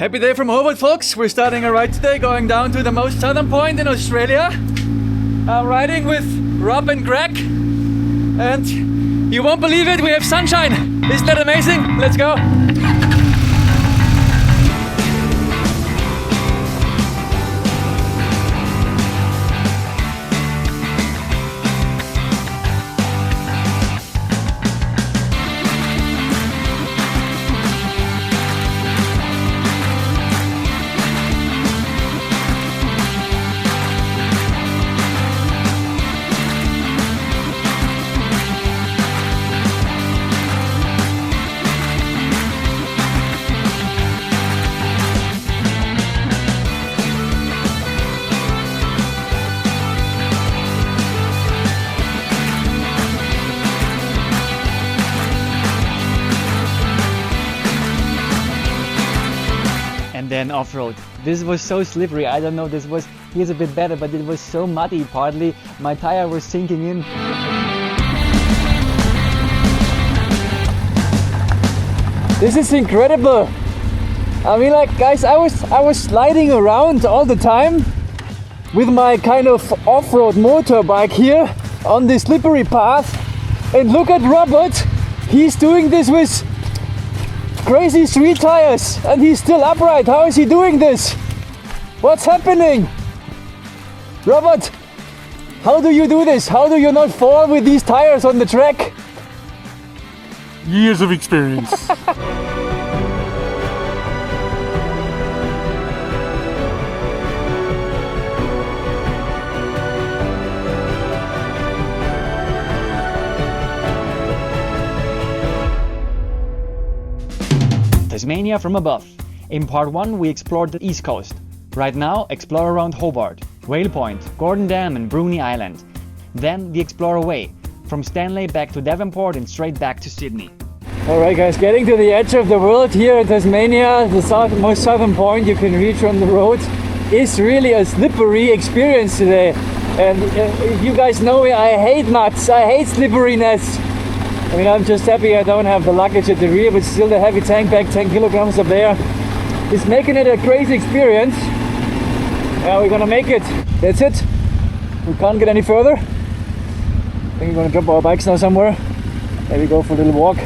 Happy day from Hobart, folks. We're starting a ride today going down to the most southern point in Australia. I'm riding with Rob and Greg, and you won't believe it, we have sunshine. Isn't that amazing? Let's go. Then off-road. This was so slippery. I don't know, here's a bit better, but it was so muddy partly. My tire was sinking in. This is incredible. I mean, like, guys, I was sliding around all the time with my kind of off-road motorbike here on this slippery path. And look at Robert. He's doing this with crazy street tires and he's still upright. How is he doing this? What's happening? Robert, how do you do this? How do you not fall with these tires on the track? Years of experience. Tasmania from above. In part 1 we explored the east coast. Right now explore around Hobart, Whale Point, Gordon Dam and Bruny Island. Then we explore away, from Stanley back to Devonport and straight back to Sydney. Alright guys, getting to the edge of the world here in Tasmania, the most southern point you can reach on the road, is really a slippery experience today. And you guys know me, I hate nuts, I hate slipperiness. I mean, I'm just happy I don't have the luggage at the rear, but still the heavy tank bag, 10 kilograms up there, is making it a crazy experience. Yeah, we're gonna make it. That's it. We can't get any further. I think we're gonna drop our bikes now somewhere. Maybe go for a little walk.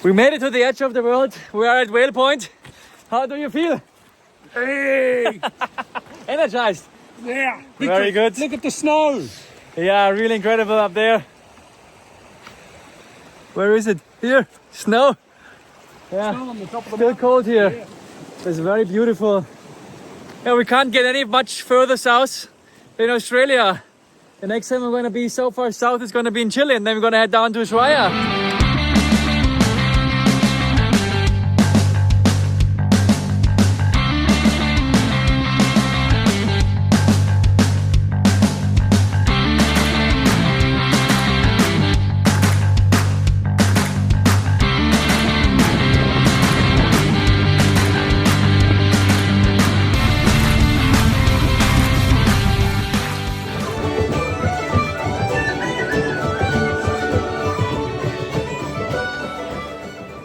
We made it to the edge of the world. We are at Whale Point. How do you feel? Hey! Energized. Yeah. Very good. Look at the snow. Yeah, really incredible up there. Where is it? Here, snow. Yeah, Snow on the top of the still mountain. cold here. Yeah. It's very beautiful. Yeah, we can't get any much further south in Australia. The next time we're going to be so far south is going to be in Chile, and then we're going to head down to Ushuaia.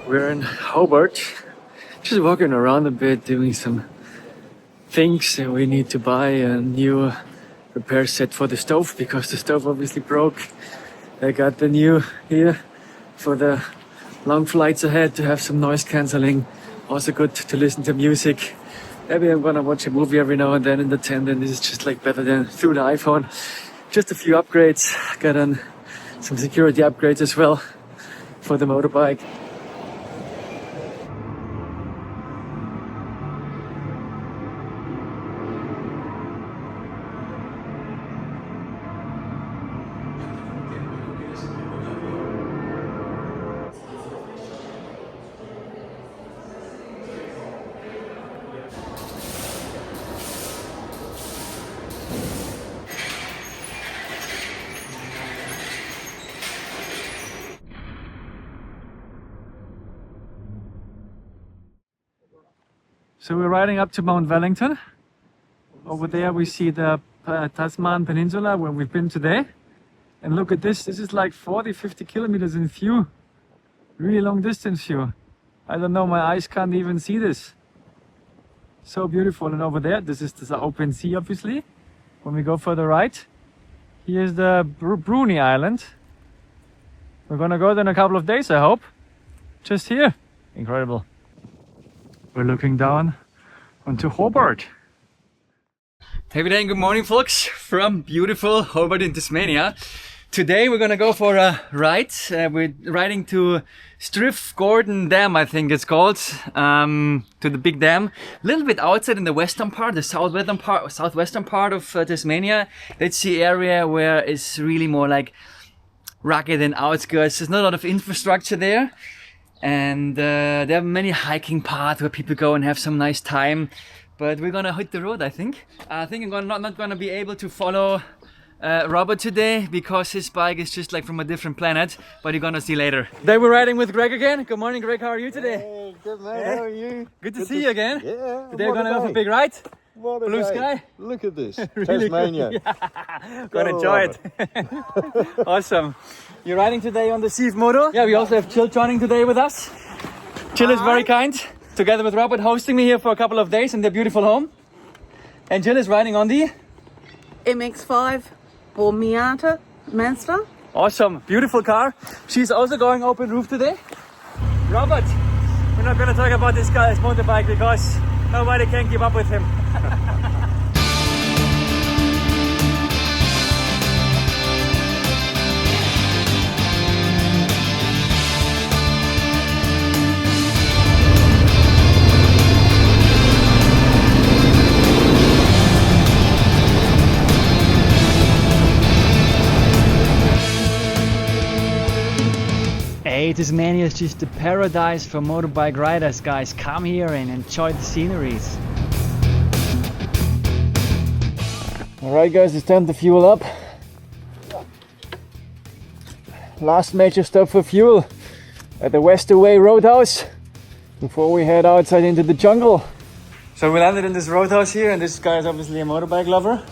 We're in Hobart, just walking around a bit, doing some things. We need to buy a new repair set for the stove because the stove obviously broke. I got the new here for the long flights ahead to have some noise cancelling. Also good to listen to music. Maybe I'm gonna watch a movie every now and then in the tent, and this is just like better than through the iPhone. Just a few upgrades. Got on some security upgrades as well for the motorbike. So we're riding up to Mount Wellington. Over there we see the Tasman Peninsula where we've been today. And look at this. This is like 40-50 kilometers in view. Really long distance view. I don't know, my eyes can't even see this. So beautiful. And over there, this is the open sea, obviously. When we go further right, here's the Bruny Island. We're gonna go there in a couple of days, I hope. Just here. Incredible. We're looking down onto Hobart. Hey there, good morning folks from beautiful Hobart in Tasmania. Today we're gonna go for a ride. We're riding to Striff Gordon Dam, I think it's called, to the big dam. A little bit outside in the western part, the southwestern part of Tasmania. That's the area where it's really more like rugged and outskirts. There's not a lot of infrastructure there. And there are many hiking paths where people go and have some nice time. But we're gonna hit the road, I think. I think I'm not gonna be able to follow Robert today because his bike is just like from a different planet, but you're gonna see later. Today we're riding with Greg again. Good morning, Greg. How are you today? Hey, good mate. Hey. How are you? Good to see you again. Yeah. Today we're gonna go for a big ride. What a Blue day. sky. Look at this. Really Tasmania. good. Yeah. Gonna enjoy it. Awesome. You're riding today on the Sieve motor. Yeah, we also have Jill joining today with us. Jill is very kind, together with Robert, hosting me here for a couple of days in their beautiful home. And Jill is riding on the MX5 or Miata Mazda. awesome, beautiful car. She's also going open roof today. Robert, we're not going to talk about this guy's motorbike because nobody can keep up with him. Hey, Tasmania is just a paradise for motorbike riders, guys. Come here and enjoy the sceneries. Alright guys, it's time to fuel up. Last major stop for fuel at the Westerway Roadhouse before we head outside into the jungle. So we landed in this roadhouse here, and this guy is obviously a motorbike lover.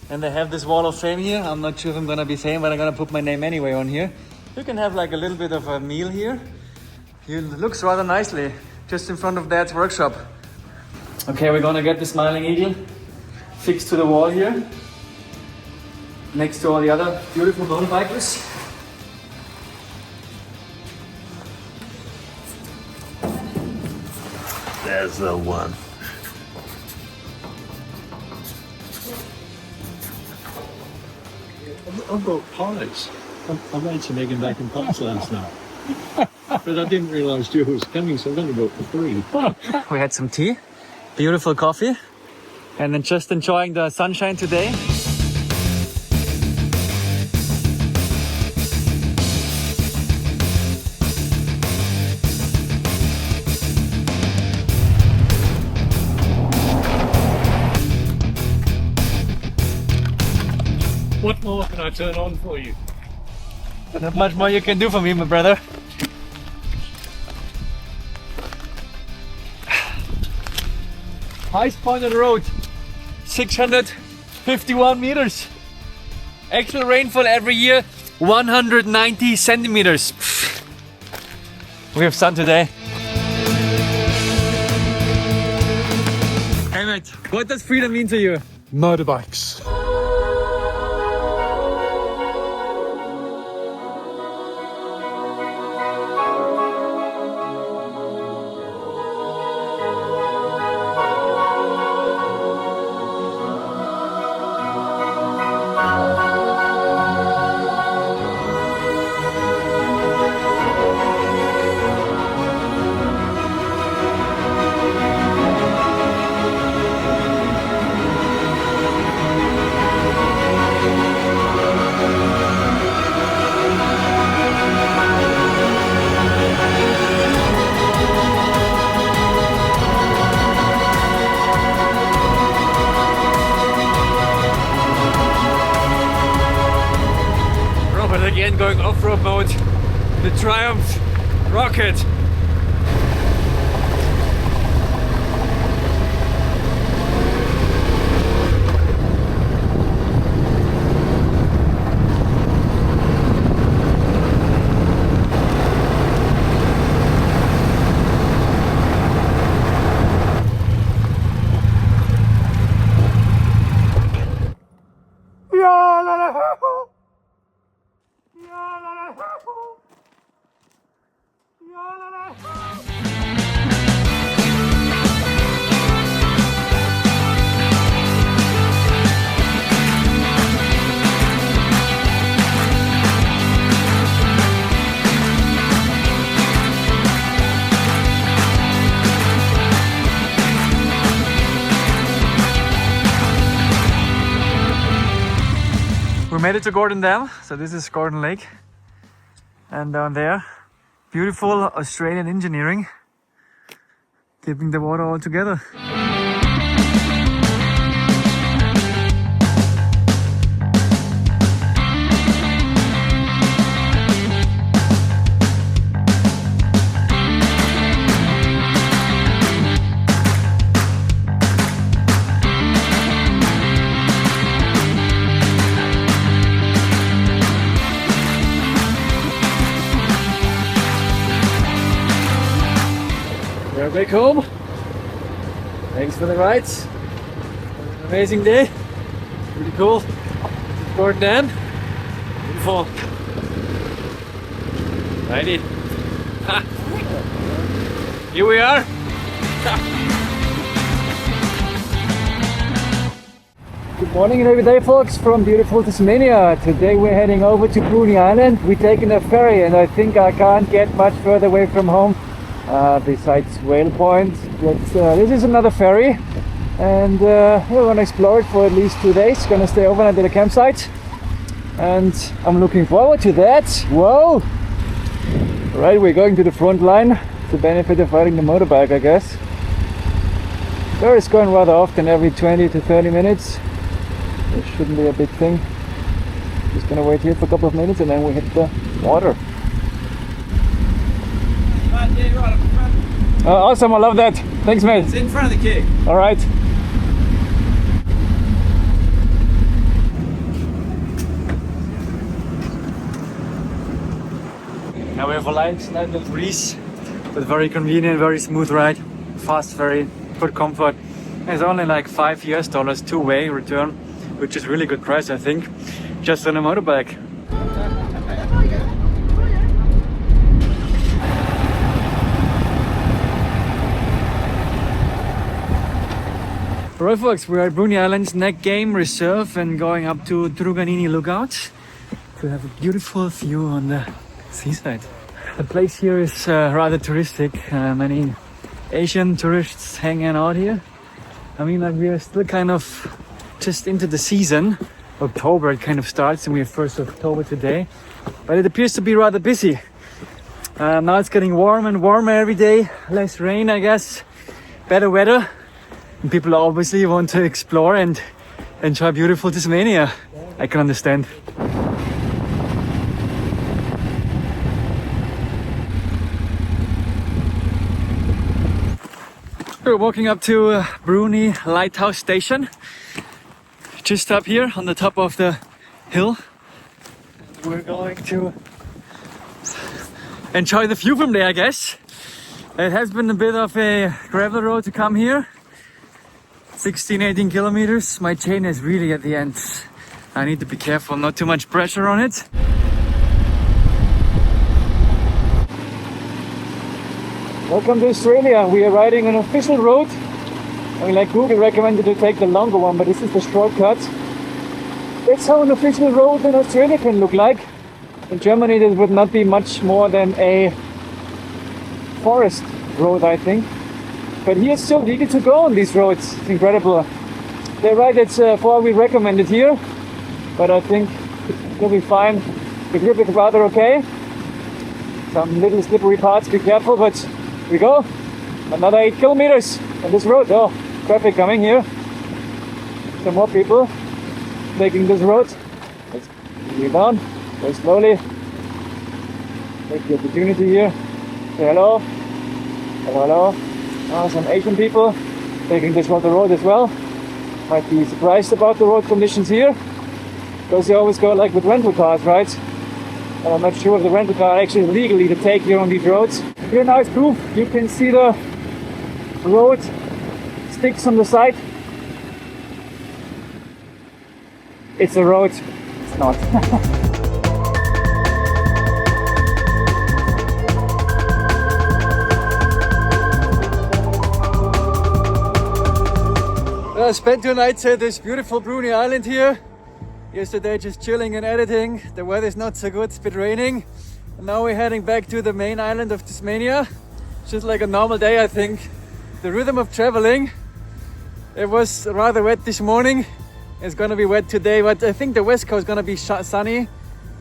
And they have this wall of fame here. I'm not sure if I'm gonna be fame, but I'm gonna put my name anyway on here. You can have like a little bit of a meal here. It looks rather nicely, just in front of Dad's workshop. Okay, we're gonna get the Smiling Eagle fixed to the wall here, next to all the other beautiful motorbikers. There's the one. I've got pies. I made some egg and bacon pies last night. But I didn't realise Jill was coming, so I'm going to go for free. We had some tea, beautiful coffee, and then just enjoying the sunshine today. What more can I turn on for you? Not much more you can do for me, my brother. Highest point on the road, 651 meters. Actual rainfall every year, 190 centimeters. We have sun today. Hey mate, what does freedom mean to you? Motorbikes. Again going off-road mode, the Triumph Rocket. made it to Gordon Dam. So this is Gordon Lake. And down there, beautiful Australian engineering, keeping the water all together. We're back home. Thanks for the rides. Amazing day. Pretty cool. Gordon Dam. Beautiful. Righty. Here we are. Good morning and every day, folks, from beautiful Tasmania. Today we're heading over to Bruny Island. We're taking a ferry, and I think I can't get much further away from home besides Whale Point. But this is another ferry, and we're going to explore it for at least 2 days. Going to stay overnight at the campsite, and I'm looking forward to that. Whoa! Right, we're going to the front line to benefit of riding the motorbike, I guess. Ferry's going rather often, every 20 to 30 minutes. It shouldn't be a big thing. Just gonna wait here for a couple of minutes and then we hit the water. Yeah, you're right up front. Awesome, I love that. Thanks, mate. It's in front of the keg. All right. Now we have a light little breeze, but very convenient, very smooth ride. Fast ferry, good comfort. It's only like $5 two-way return, which is really good price, I think, just on a motorbike. Alright folks, we're at Bruny Island's Neck Game Reserve and going up to Truganini Lookout to have a beautiful view on the seaside. The place here is rather touristic, many Asian tourists hanging out here. I mean, like, we are still kind of just into the season. October it kind of starts, and we have 1st of October today, but it appears to be rather busy. Now it's getting warm and warmer every day, less rain, I guess, better weather, and people obviously want to explore and enjoy beautiful Tasmania. I can understand. We're walking up to Bruny Lighthouse station, just up here on the top of the hill. We're going to enjoy the view from there, I guess. It has been a bit of a gravel road to come here. 16-18 kilometers. My chain is really at the end. I need to be careful, not too much pressure on it. Welcome to Australia. We are riding an official road. I mean, like Google recommended to take the longer one, but this is the shortcut. That's how an official road in Australia can look like. In Germany, this would not be much more than a forest road, I think. But here it's still legal to go on these roads. It's incredible. They're right, it's what we recommended here, but I think it'll be fine. The grip is rather okay. Some little slippery parts, be careful, but we go. Another 8 kilometers on this road. Oh, traffic coming here. Some more people taking this road. Let's go down, go slowly. Take the opportunity here. Say hello. Hello, hello. Oh, some Asian people taking this road as well. Might be surprised about the road conditions here, because you always go like with rental cars, right? And I'm not sure if the rental car actually legally to take here on these roads. Here now is proof. You can see the road sticks on the side. It's a road. It's not. I spent 2 nights at this beautiful Bruny Island here. Yesterday just chilling and editing. The weather's not so good, it's a bit raining. And now we're heading back to the main island of Tasmania. Just like a normal day, I think. The rhythm of traveling, it was rather wet this morning It's gonna be wet today, but I think the west coast is gonna be sunny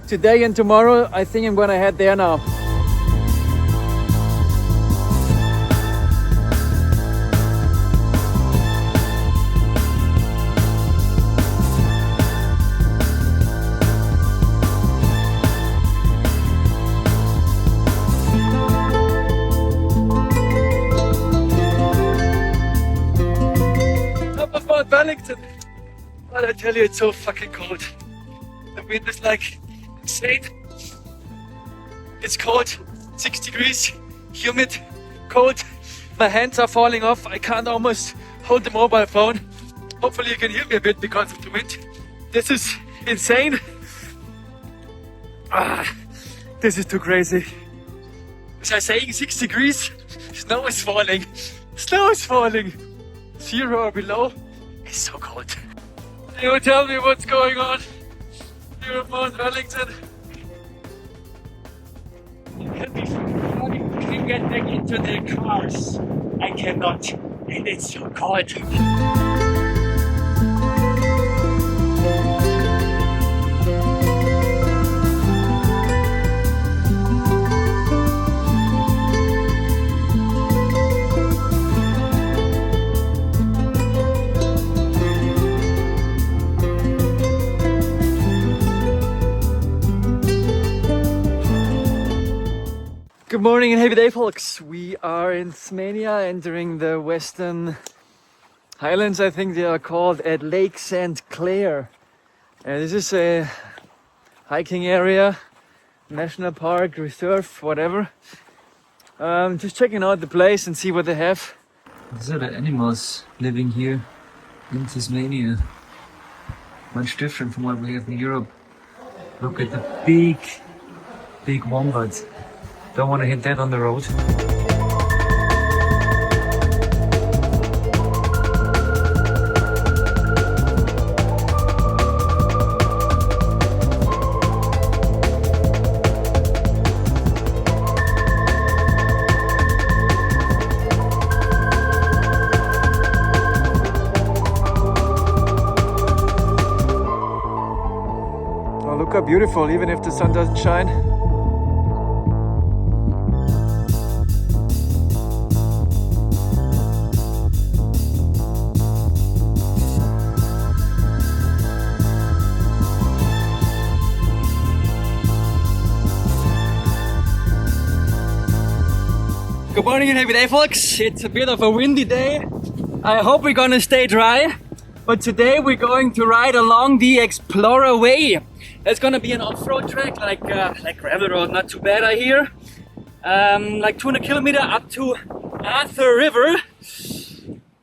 today and tomorrow. I think I'm gonna head there now. Top of Mount Wellington. But I tell you, it's so fucking cold. The wind is like insane. It's cold, 6 degrees, humid, cold. My hands are falling off. I can't almost hold the mobile phone. Hopefully you can hear me a bit because of the wind. This is insane. This is too crazy. As I saying, 6 degrees, snow is falling. Snow is falling. 0 or below. It's so cold. You tell me what's going on here at Mount Wellington. We can get back into their cars. I cannot, and it's so cold. Good morning and happy day, folks. We are in Tasmania, entering the Western Highlands, I think they are called, at Lake Saint Clair. This is a hiking area, national park, reserve, whatever. Just checking out the place and see what they have. These are the animals living here in Tasmania. Much different from what we have in Europe. Look at the big wombat. Don't want to hit that on the road. Oh, look how beautiful, even if the sun doesn't shine. Good morning and happy day, folks. It's a bit of a windy day. I hope we're gonna stay dry. But today we're going to ride along the Explorer Way. There's gonna be an off-road track, like gravel road, not too bad I hear. Like 200 kilometer up to Arthur River.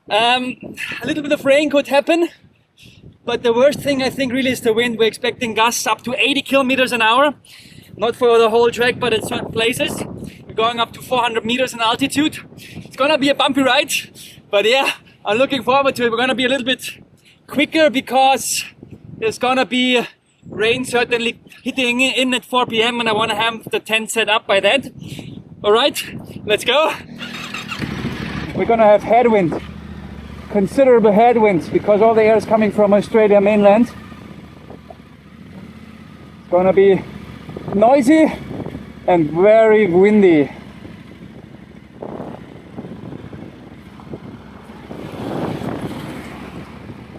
A little bit of rain could happen. But the worst thing I think really is the wind. We're expecting gusts up to 80 kilometers an hour. Not for the whole track, but at certain places. We're going up to 400 meters in altitude. It's gonna be a bumpy ride, but yeah, I'm looking forward to it. We're gonna be a little bit quicker because there's gonna be rain certainly hitting in at 4 p.m. and I wanna have the tent set up by that. All right, let's go. We're gonna have headwind, considerable headwinds, because all the air is coming from Australia mainland. It's gonna be noisy and very windy.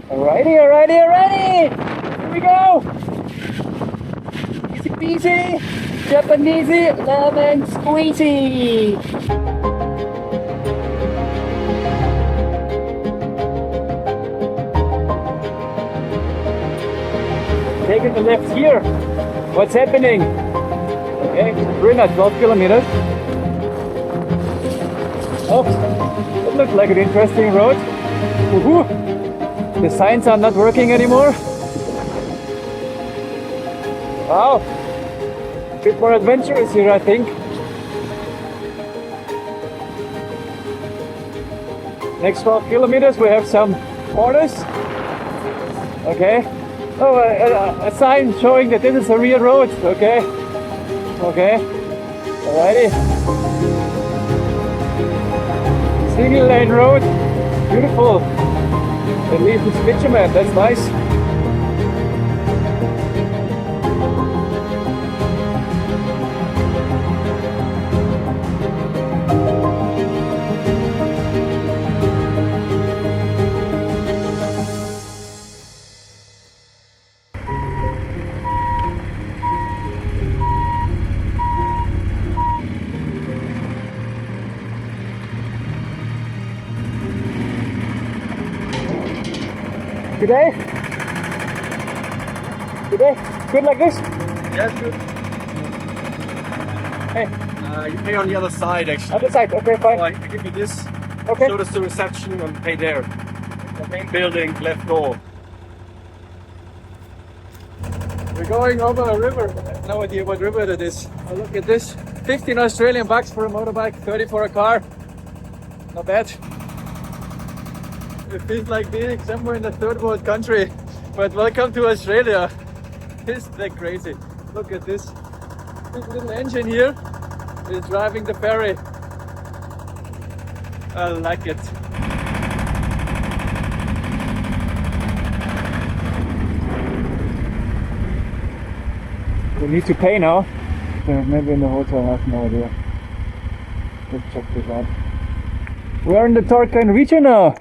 Alrighty! Here we go! Easy peasy, Japanesey, lemon squeezy! Taking the left here. What's happening? Okay, we're at 12 kilometers. Oh, it looks like an interesting road. Woohoo! The signs are not working anymore. Wow, a bit more adventurous here, I think. Next 12 kilometers we have some corners. Okay. Oh, a sign showing that this is a real road. Okay. Okay. Alrighty. Single lane road. Beautiful. At least it's bitumen, that's nice. Today? Today? Good like this? Yeah, good. Hey, You pay on the other side, actually. other side. Okay, fine. Like, I give you this. Okay. Show us the reception and pay there. The main building, left door. We're going over a river. I have no idea what river it is. Oh, look at this. 15 Australian bucks for a motorbike, 30 for a car. Not bad. It feels like being somewhere in a third world country. But welcome to Australia. Isn't that crazy? Look at this. This little engine here is driving the ferry. I like it. We need to pay now. Maybe in the hotel, I have no idea. Let's check this out. We're in the Tarkine region now.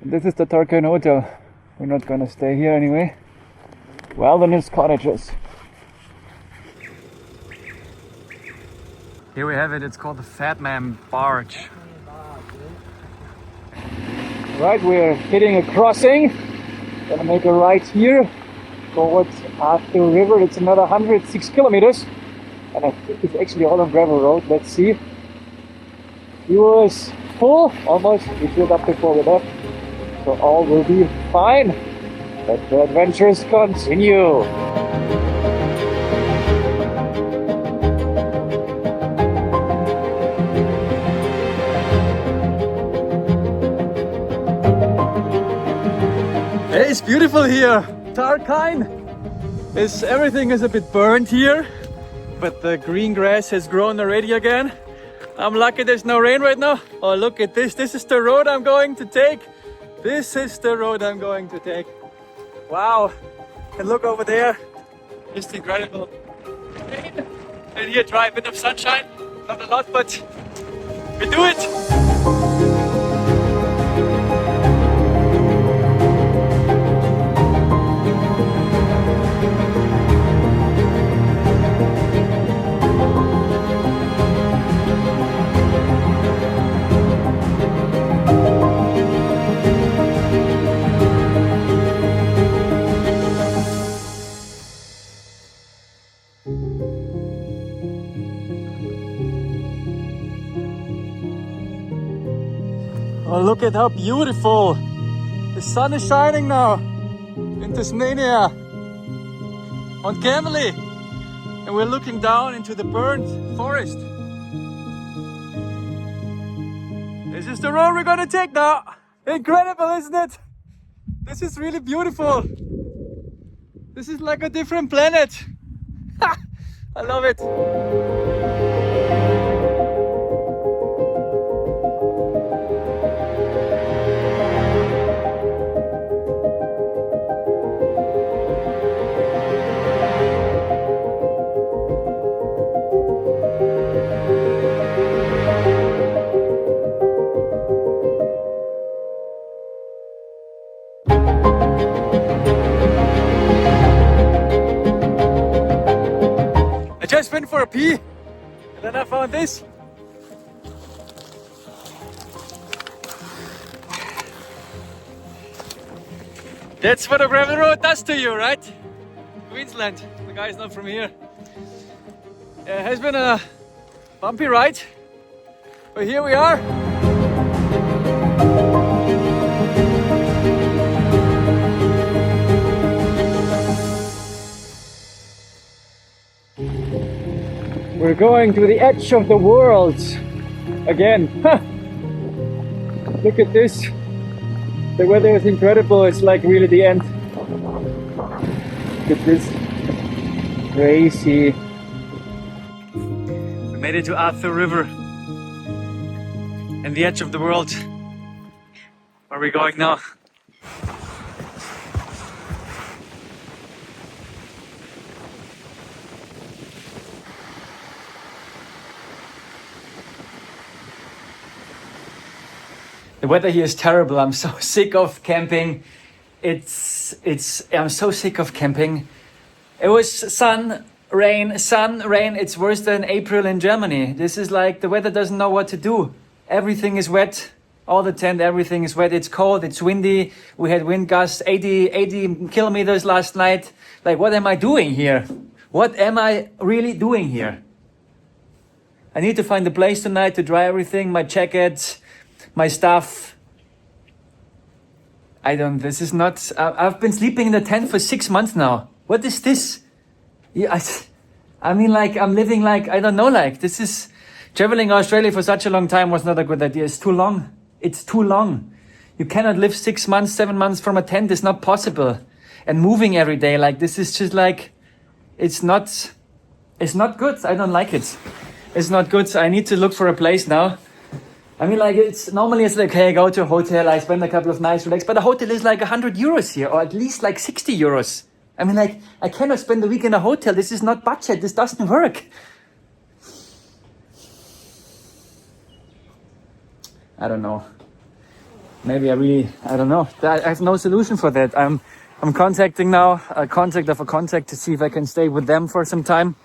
This is the Tarkine Hotel. We're not gonna stay here anyway. Wilderness cottages. Here we have it. It's called the Fatman Barge. Right, we're hitting a crossing. Gonna make a right here towards Arthur River. It's another 106 kilometers. And I think it's actually all on gravel road. Let's see. Fuel is full, almost. We filled up before we left. So all will be fine. Let the adventures continue. Hey, it's beautiful here. Tarkine. Everything is a bit burnt here, but the green grass has grown already again. I'm lucky there's no rain right now. Oh, look at this. This is the road I'm going to take. This is the road I'm going to take. Wow. And look over there. Just incredible. Rain. And here, dry, a bit of sunshine. Not a lot, but we do it. Oh, look at how beautiful. The sun is shining now in Tasmania on Camely, and we're looking down into the burnt forest. This is the road we're gonna take now. Incredible, isn't it? This is really beautiful. This is like a different planet. I love it. I just went for a pee, and then I found this. That's what a gravel road does to you, right? Queensland. The guy's not from here. It has been a bumpy ride, but here we are. We're going to the edge of the world again. Look at this. The weather is incredible. It's like really the end. Look at this. Crazy. We made it to Arthur River and the edge of the world. Where are we going now? The weather here is terrible. I'm so sick of camping. I'm so sick of camping. It was sun, rain. It's worse than April in Germany. This is like the weather doesn't know what to do. Everything is wet. All the tent, everything is wet. It's cold, it's windy. We had wind gusts 80 kilometers last night. Like, what am I doing here? What am I really doing here? I need to find a place tonight to dry everything, my jacket, my stuff. This is not, I've been sleeping in the tent for 6 months now. What is this? Yeah, I mean, like, I'm living like, I don't know, like, this is, traveling Australia for such a long time was not a good idea. It's too long. It's too long. You cannot live 6 months, 7 months from a tent. It's not possible. And moving every day, like, this is just like, it's not good. I don't like it. It's not good. I need to look for a place now. I mean, like, it's like, hey, I go to a hotel, I spend a couple of nights, relax, but a hotel is like 100 euros here, or at least like 60 euros. I mean, like, I cannot spend the week in a hotel. This is not budget. This doesn't work. I don't know. Maybe I don't know. I have no solution for that. I'm contacting now, a contact of a contact to see if I can stay with them for some time.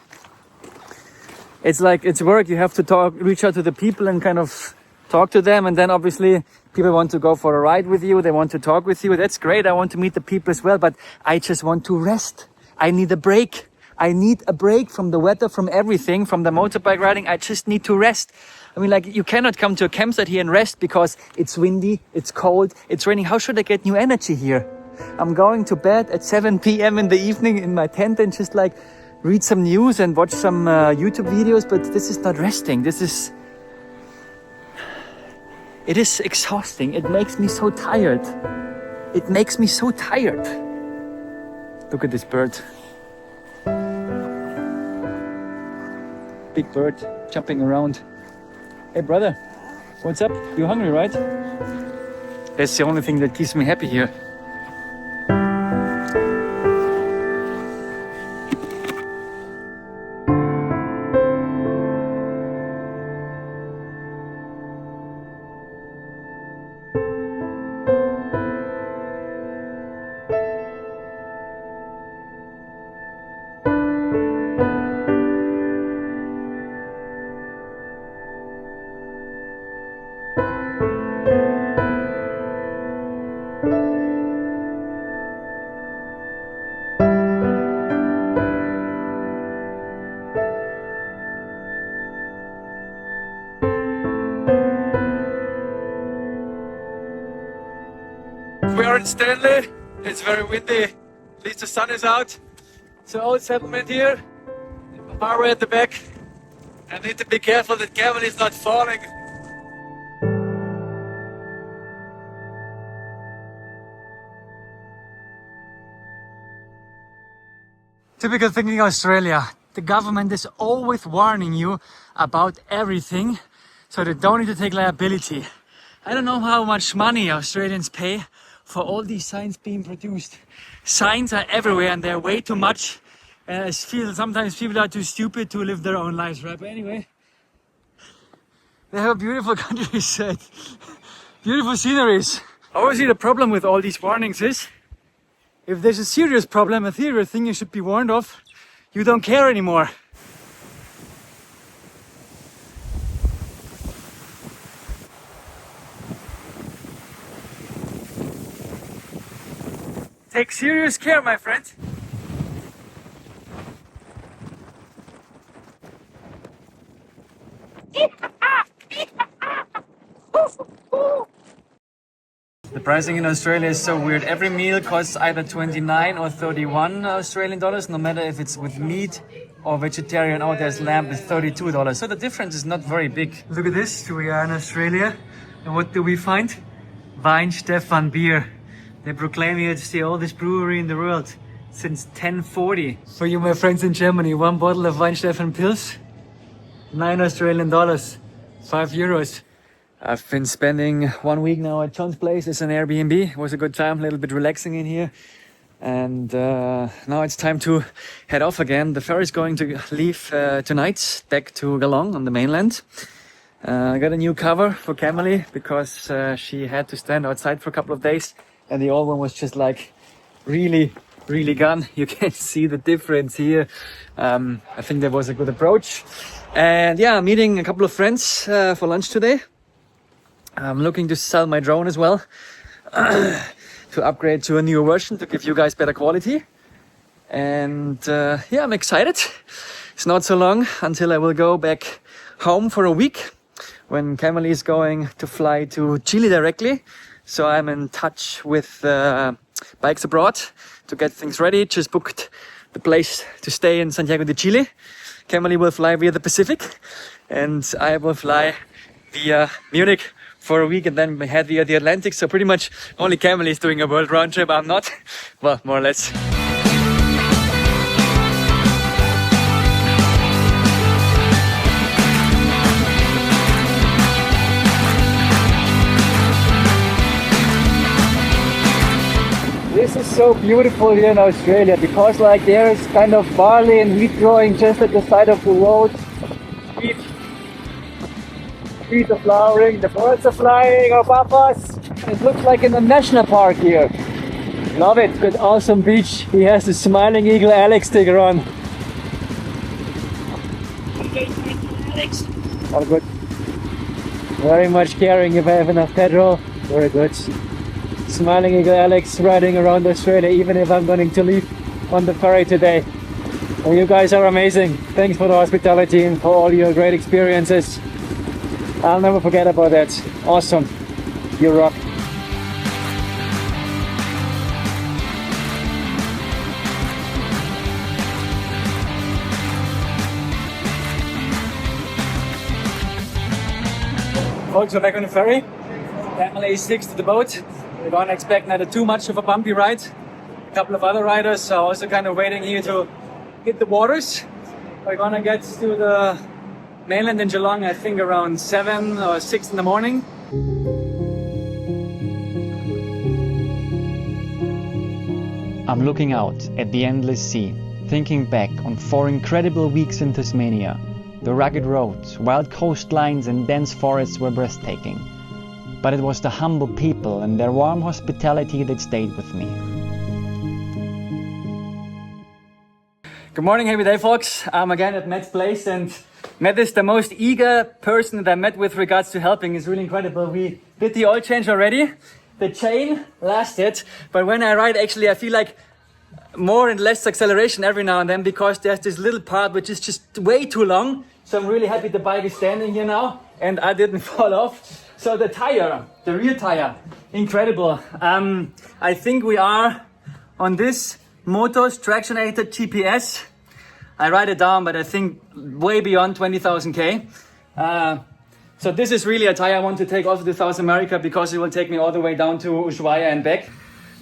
It's like, it's work. You have to reach out to the people and kind of talk to them. And then obviously people want to go for a ride with you. They want to talk with you. That's great. I want to meet the people as well, but I just want to rest. I need a break. I need a break from the weather, from everything, from the motorbike riding. I just need to rest. I mean, like, you cannot come to a campsite here and rest because it's windy, it's cold, it's raining. How should I get new energy here? I'm going to bed at 7 p.m. in the evening in my tent and just like read some news and watch some YouTube videos, but this is not resting. It is exhausting. It makes me so tired. It makes me so tired. Look at this bird. Big bird jumping around. Hey brother, what's up? You hungry, right? That's the only thing that keeps me happy here. We are in Stanley. It's very windy. At least the sun is out. It's an old settlement here. Barbara at the back. I need to be careful that Gavin is not falling. Typical thing in Australia. The government is always warning you about everything, so they don't need to take liability. I don't know how much money Australians pay for all these signs being produced. Signs are everywhere and they're way too much. I feel sometimes people are too stupid to live their own lives, right? But anyway, they have a beautiful countryside, beautiful sceneries. Obviously the problem with all these warnings is, if there's a serious problem, a serious thing you should be warned of, you don't care anymore. Take serious care, my friend. The pricing in Australia is so weird. Every meal costs either 29 or 31 Australian dollars, no matter if it's with meat or vegetarian. Oh, there's lamb with $32. So the difference is not very big. Look at this. We are in Australia. And what do we find? Weihenstephan beer. They proclaim it's the oldest brewery in the world since 1040. For you, my friends in Germany, one bottle of Weihenstephan Pils, 9 Australian dollars, 5 euros. I've been spending 1 week now at John's place. It's an Airbnb. It was a good time, a little bit relaxing in here. And now it's time to head off again. The ferry is going to leave tonight, back to Geelong on the mainland. I got a new cover for Camille because she had to stand outside for a couple of days. And the old one was just like really gone. You can see the difference here. I think that was a good approach. And yeah, I'm meeting a couple of friends for lunch today. I'm looking to sell my drone as well, to upgrade to a newer version to give you guys better quality. And yeah, I'm excited. It's not so long until I will go back home for a week when Camille is going to fly to Chile directly. So I'm in touch with Bikes Abroad to get things ready. Just booked the place to stay in Santiago de Chile. Camille will fly via the Pacific and I will fly via Munich for a week and then head via the Atlantic. So pretty much only Camille is doing a world round trip. I'm not. Well, more or less. This is so beautiful here in Australia because like there is kind of barley and wheat growing just at the side of the road. Trees are flowering, the birds are flying above us. It looks like in a national park here. Love it, good awesome beach. He has the Smiling Eagle Alex sticker on. Alex. All good. Very much caring if I have enough petrol. Very good. Smiling Eagle Alex riding around Australia even if I'm going to leave on the ferry today. Well, you guys are amazing. Thanks for the hospitality and for all your great experiences. I'll never forget about that. Awesome. You rock. Folks, we're back on the ferry. Emily sticks to the boat. We don't expect not too much of a bumpy ride. A couple of other riders are also kind of waiting here to hit the waters. We're gonna get to the mainland in Geelong, I think around 7 or 6 in the morning. I'm looking out at the endless sea, thinking back on 4 incredible weeks in Tasmania. The rugged roads, wild coastlines and dense forests were breathtaking. But it was the humble people and their warm hospitality that stayed with me. Good morning, happy day folks. I'm again at Matt's place and Matt is the most eager person that I met with regards to helping. It's really incredible. We did the oil change already. The chain lasted, but when I ride actually I feel like more and less acceleration every now and then because there's this little part which is just way too long. So I'm really happy the bike is standing here now and I didn't fall off. So the tire, the rear tire, incredible. I think we are on this Motos tractionated GPS. I write it down, but I think way beyond 20,000 K. So this is really a tire I want to take also to South America because it will take me all the way down to Ushuaia and back.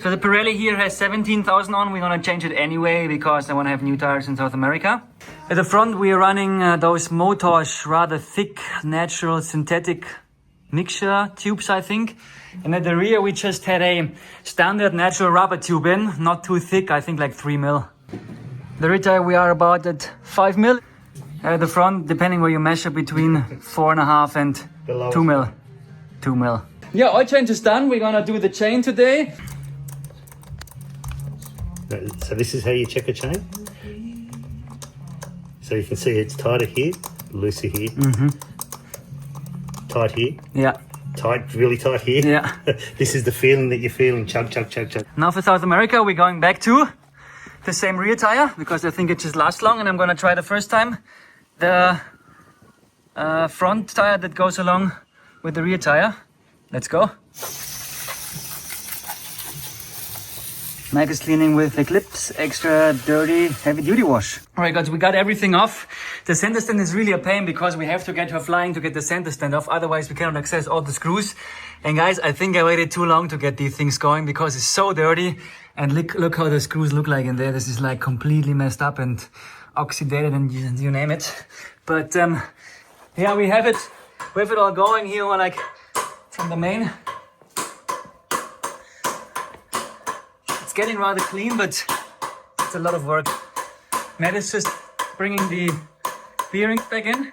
So the Pirelli here has 17,000 on. We're gonna change it anyway because I want to have new tires in South America. At the front we are running those Motos rather thick, natural, synthetic mixture tubes, I think. And at the rear we just had a standard natural rubber tube in, not too thick, I think like 3 mil. The rear tire we are about at 5 mil. At the front, depending where you measure, between 4.5 and 2 mil. 2 mil. Yeah, oil change is done. We're gonna do the chain today. So this is how you check a chain. So you can see it's tighter here, looser here. Tight here. Yeah. Tight, really tight here. Yeah. This is the feeling that you're feeling. Chug, chug, chug, chug. Now for South America, we're going back to the same rear tire because I think it just lasts long, and I'm gonna try the first time the front tire that goes along with the rear tire. Let's go. Mac is cleaning with Eclipse extra dirty heavy duty wash. Alright guys, we got everything off. The center stand is really a pain because we have to get her flying to get the center stand off, otherwise we cannot access all the screws. And guys, I think I waited too long to get these things going because it's so dirty. And look how the screws look like in there. This is like completely messed up and oxidated and you name it. But yeah, we have it all going here, like from the main. It's getting rather clean, but it's a lot of work. Matt is just bringing the bearings back in.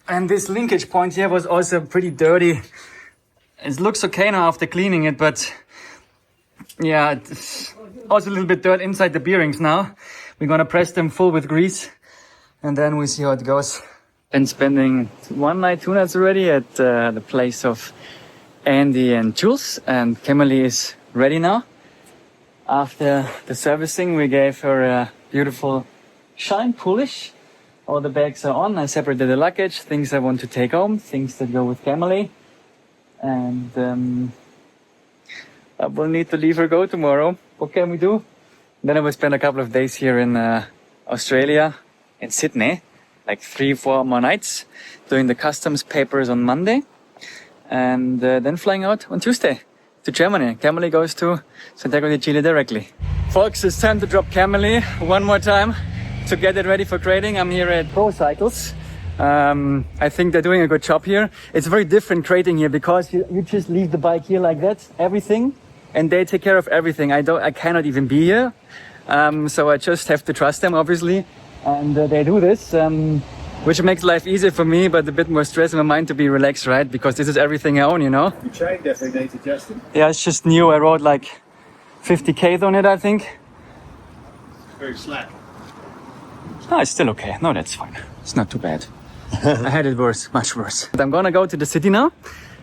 And this linkage point here was also pretty dirty. It looks okay now after cleaning it, but yeah, it's also a little bit dirt inside the bearings now. We're gonna press them full with grease and then we see how it goes. Been spending 1 night, 2 nights already at the place of Andy and Jules, and Kimberly is ready now. After the servicing, we gave her a beautiful shine polish. All the bags are on. I separated the luggage, things I want to take home, things that go with Kimberly. And I will need to leave her go tomorrow. What can we do? Then I will spend a couple of days here in Australia, in Sydney, like 3-4 more nights, doing the customs papers on Monday, and then flying out on Tuesday to Germany. Camely goes to Santiago de Chile directly. Folks, it's time to drop Camely one more time to get it ready for grading. I'm here at Pro Cycles. I think they're doing a good job here. It's very different grading here because you just leave the bike here like that, everything, and they take care of everything. I cannot even be here. So I just have to trust them, obviously. And they do this, which makes life easier for me, but a bit more stress in my mind to be relaxed, right? Because this is everything I own, you know? Your chain definitely needs adjusting. Yeah, it's just new. I rode like 50k on it, I think. Very slack. Oh, it's still okay. No, that's fine. It's not too bad. I had it worse, much worse. But I'm gonna go to the city now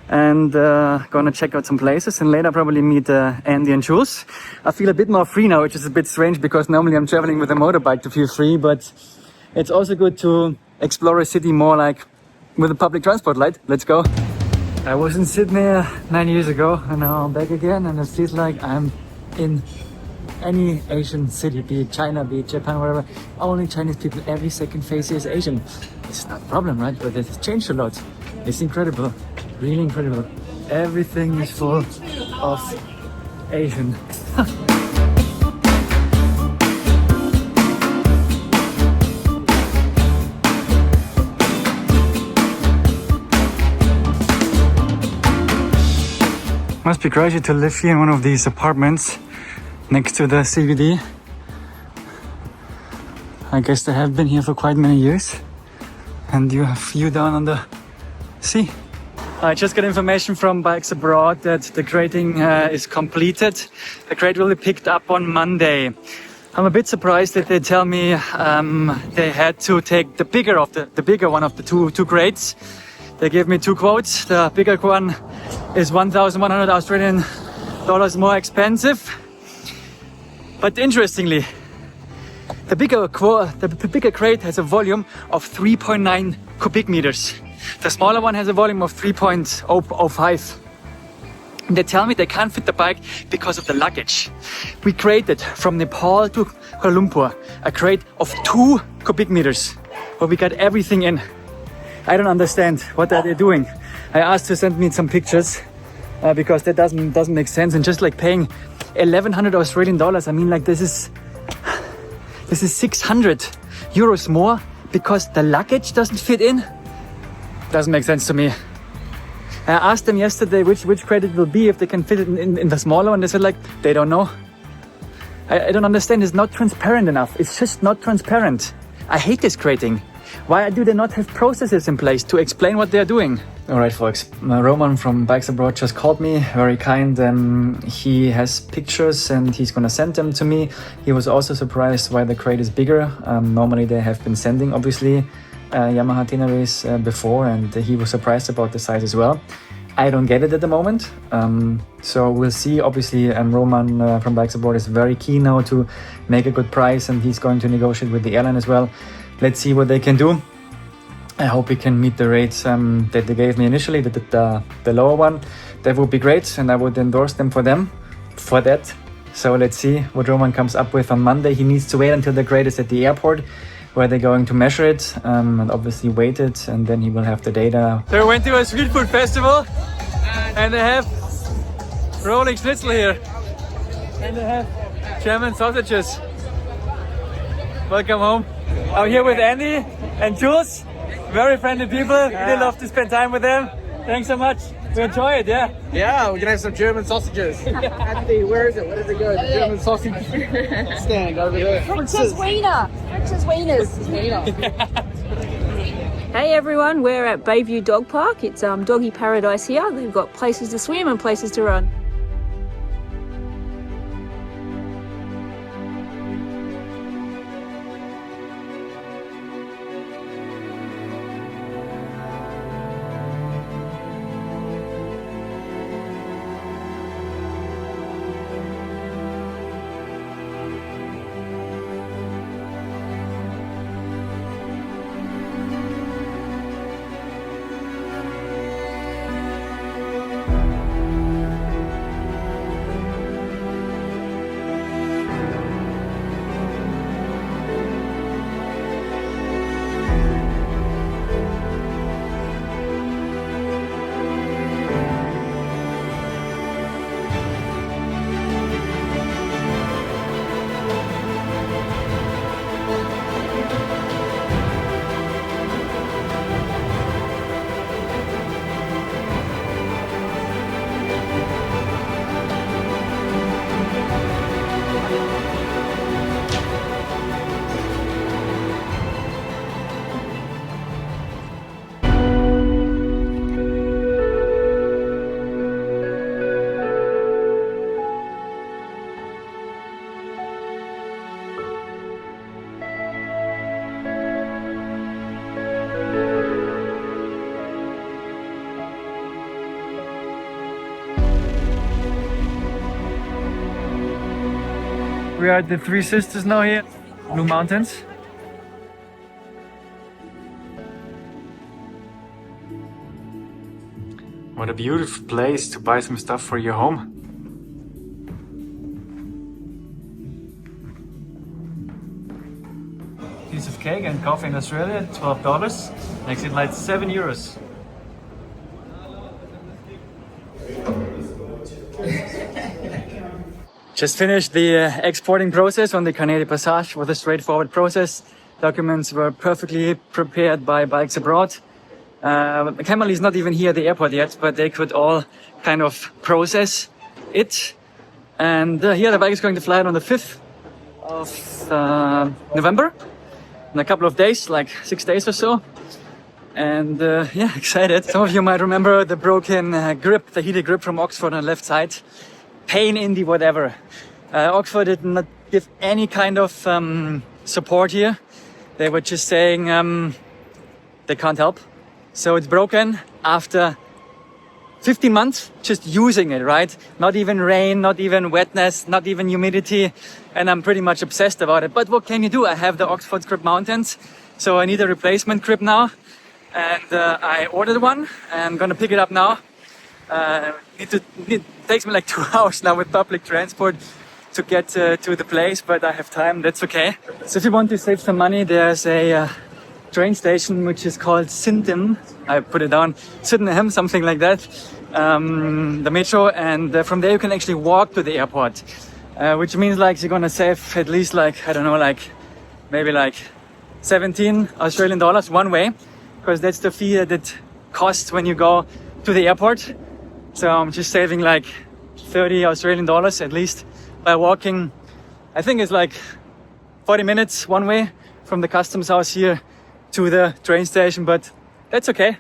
and gonna check out some places, and later probably meet Andy and Jules. I feel a bit more free now, which is a bit strange because normally I'm traveling with a motorbike to feel free, but it's also good to explore a city more like with a public transport, right? Let's go. I was in Sydney 9 years ago and now I'm back again, and it feels like I'm in any Asian city, be it China, be it Japan, whatever. Only Chinese people, every second face here is Asian. It's not a problem, right? But it's changed a lot. It's incredible, really incredible. Everything is full of Asian. Must be crazy to live here in one of these apartments next to the CBD. I guess they have been here for quite many years. And you have view down on the sea. I just got information from Bikes Abroad that the grading is completed. The grade will be picked up on Monday. I'm a bit surprised that they tell me they had to take the bigger one of the two grades. They gave me 2 quotes. The bigger one is 1,100 Australian dollars more expensive. But interestingly, the bigger crate has a volume of 3.9 cubic meters. The smaller one has a volume of 3.05. They tell me they can't fit the bike because of the luggage. We created from Nepal to Kuala Lumpur a crate of 2 cubic meters where we got everything in. I don't understand what are they doing. I asked to send me some pictures because that doesn't make sense. And just like paying 1,100 Australian dollars, I mean, like this is 600 euros more because the luggage doesn't fit in. Doesn't make sense to me. I asked them yesterday which crate it will be, if they can fit it in the smaller one. They said like they don't know. I don't understand. It's not transparent enough. It's just not transparent. I hate this crating. Why do they not have processes in place to explain what they're doing? Alright folks, Roman from Bikes Abroad just called me, very kind. He has pictures and he's gonna send them to me. He was also surprised why the crate is bigger. Normally they have been sending obviously Yamaha itineraries before, and he was surprised about the size as well. I don't get it at the moment, so we'll see. Obviously Roman from Bikes Abroad is very keen now to make a good price, and he's going to negotiate with the airline as well. Let's see what they can do. I hope we can meet the rates that they gave me initially, the lower one. That would be great, and I would endorse them for that. So let's see what Roman comes up with on Monday. He needs to wait until the grade is at the airport, where they're going to measure it, and obviously wait it, and then he will have the data. So we went to a street food festival, and they have rolling schnitzel here, and they have German sausages. Welcome home. I'm here with Andy and Jules, very friendly people. Really love to spend time with them. Thanks so much. We enjoy it, yeah? Yeah, we're gonna have some German sausages. Andy, where is it? Where does it go? The German sausage stand over there. Fritz's Wiener. Fritz's Wieners. Hey everyone, we're at Bayview Dog Park. It's doggy paradise here. They've got places to swim and places to run. We are at the Three Sisters now here, Blue Mountains. What a beautiful place to buy some stuff for your home. Piece of cake and coffee in Australia, $12. Makes it like €7. Just finished the exporting process on the Canadian Passage with a straightforward process. Documents were perfectly prepared by Bikes Abroad. Camel is not even here at the airport yet, but they could all kind of process it. And here the bike is going to fly out on the 5th of November. In a couple of days, like 6 days or so. And yeah, excited. Some of you might remember the broken grip, the heated grip from Oxford on the left side. Pain in the whatever. Oxford did not give any kind of support here. They were just saying they can't help. So it's broken after 15 months just using it, right? Not even rain, not even wetness, not even humidity. And I'm pretty much obsessed about it. But what can you do? I have the Oxford grip mountains. So I need a replacement grip now. And I ordered one. I'm gonna pick it up now. It takes me like 2 hours now with public transport to get to the place, but I have time, that's okay. So if you want to save some money, there's a train station which is called Sydenham. I put it down, Sydenham, something like that. The metro, and from there you can actually walk to the airport, which means like you're gonna save at least like, I don't know, like maybe like 17 Australian dollars one way, because that's the fee that it costs when you go to the airport. So I'm just saving like 30 Australian dollars at least by walking. I think it's like 40 minutes one way from the customs house here to the train station, but that's okay.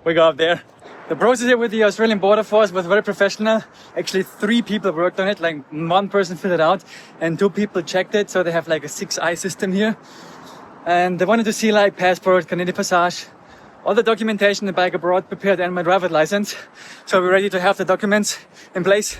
We go up there. The process here with the Australian Border Force was very professional. Actually 3 people worked on it, like 1 person filled it out and 2 people checked it. So they have like a 6-eye system here. And they wanted to see like passport, Canadian Passage, all the documentation the Bike Abroad prepared, and my driver's license. So we're ready to have the documents in place.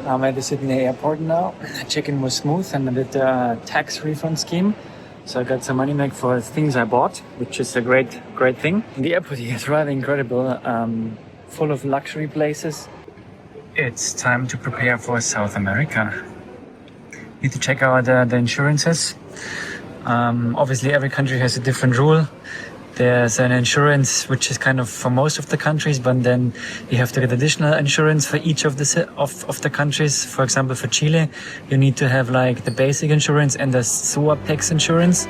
I'm at the Sydney airport now. Check-in was smooth and I did a tax refund scheme. So I got some money back for things I bought, which is a great thing. The airport here is rather incredible, full of luxury places. It's time to prepare for South America. Need to check out the insurances. Obviously every country has a different rule. There's an insurance which is kind of for most of the countries, but then you have to get additional insurance for each of the countries. For example, for Chile, you need to have like the basic insurance and the SUAPEX insurance.